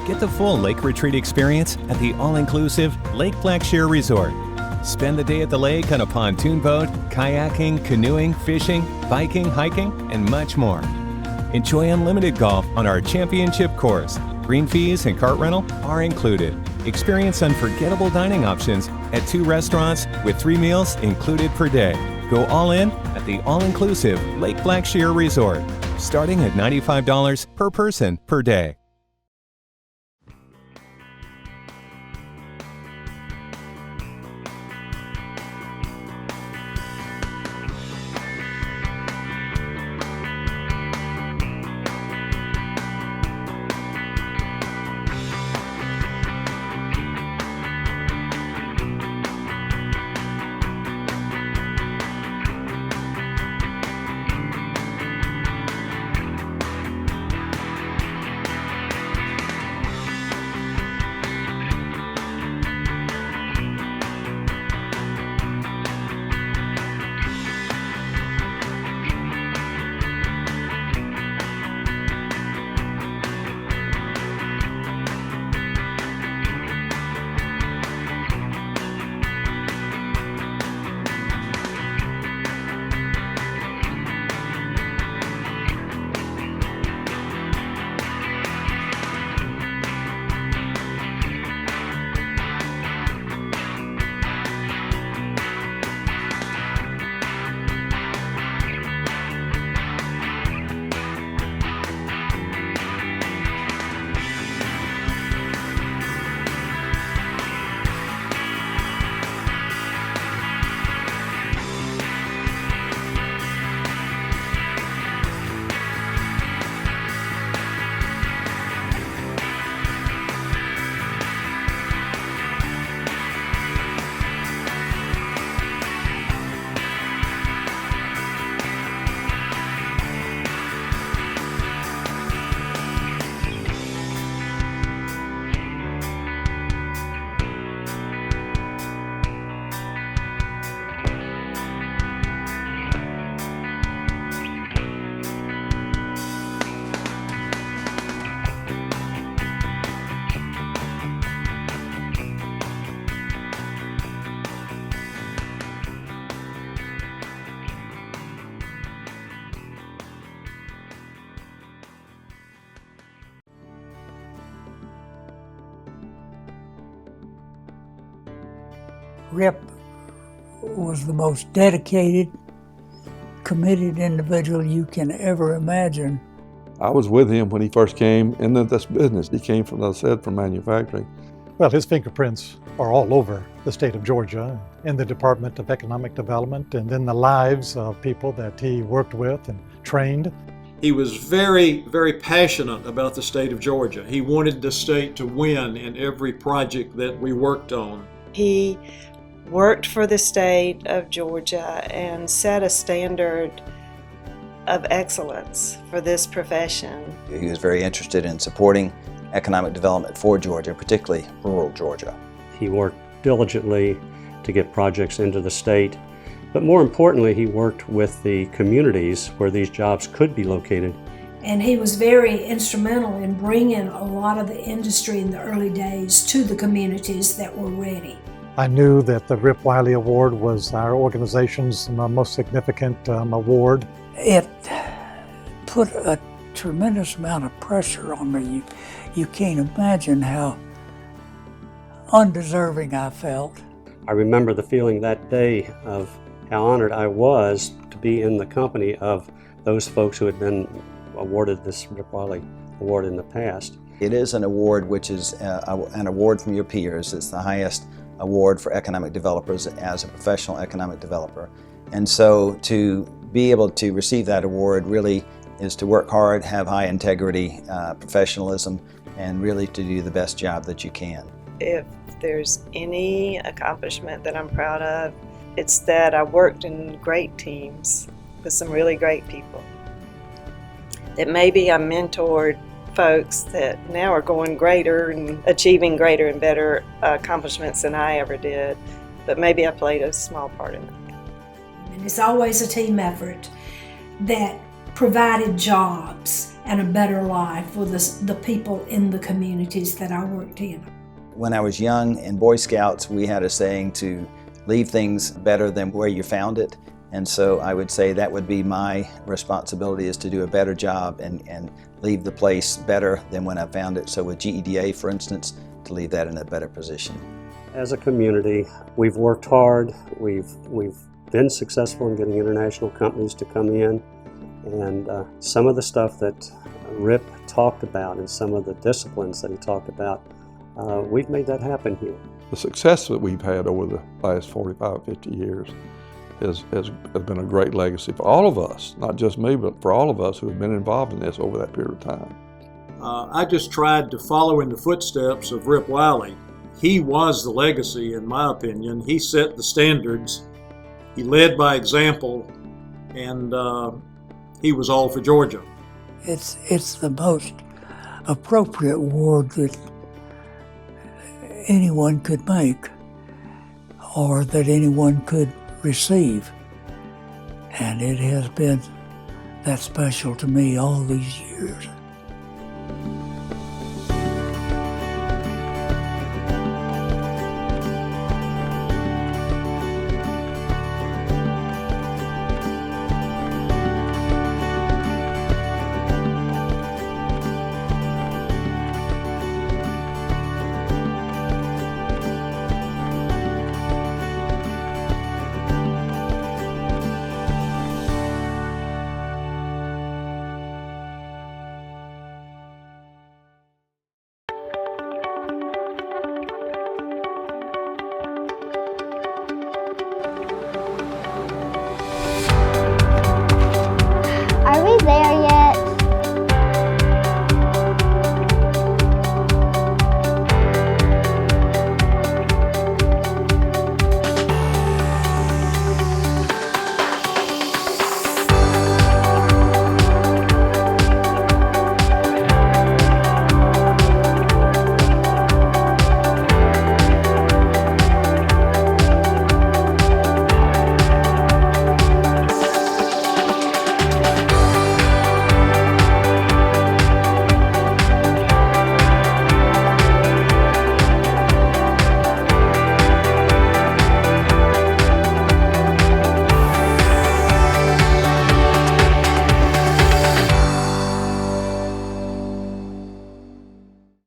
Get the full lake retreat experience at the all-inclusive Lake Blackshear Resort. Spend the day at the lake on a pontoon boat, kayaking, canoeing, fishing, biking, hiking, and much more. Enjoy unlimited golf on our championship course. Green fees and cart rental are included. Experience unforgettable dining options at 2 restaurants with 3 meals included per day. Go all in at the all-inclusive Lake Blackshear Resort, starting at $95 per person per day. Rip was the most dedicated, committed individual you can ever imagine. I was with him when he first came into this business. He came, from, as I said, from manufacturing. Well, his fingerprints are all over the state of Georgia, in the Department of Economic Development, and in the lives of people that he worked with and trained. He was very, very passionate about the state of Georgia. He wanted the state to win in every project that we worked on. He worked for the state of Georgia and set a standard of excellence for this profession. He was very interested in supporting economic development for Georgia, particularly rural Georgia. He worked diligently to get projects into the state, but more importantly, he worked with the communities where these jobs could be located. And he was very instrumental in bringing a lot of the industry in the early days to the communities that were ready. I knew that the Rip Wiley Award was our organization's most significant award. It put a tremendous amount of pressure on me. You can't imagine how undeserving I felt. I remember the feeling that day of how honored I was to be in the company of those folks who had been awarded this Rip Wiley Award in the past. It is an award which is an award from your peers. It's the highest award for economic developers as a professional economic developer. And so to be able to receive that award really is to work hard, have high integrity, professionalism, and really to do the best job that you can. If there's any accomplishment that I'm proud of, it's that I worked in great teams with some really great people. That maybe I mentored folks that now are going greater and achieving greater and better accomplishments than I ever did, but maybe I played a small part in it. And it's always a team effort that provided jobs and a better life for the people in the communities that I worked in. When I was young in Boy Scouts, we had a saying to leave things better than where you found it. And so I would say that would be my responsibility, is to do a better job and leave the place better than when I found it. So with GEDA, for instance, to leave that in a better position. As a community, we've worked hard. We've been successful in getting international companies to come in. And some of the stuff that Rip talked about and some of the disciplines that he talked about, we've made that happen here. The success that we've had over the last 45, 50 years has been a great legacy for all of us, not just me, but for all of us who have been involved in this over that period of time. I just tried to follow in the footsteps of Rip Wiley. He was the legacy, in my opinion. He set the standards. He led by example, and he was all for Georgia. It's the most appropriate award that anyone could make, or that anyone could receive. And it has been that special to me all these years.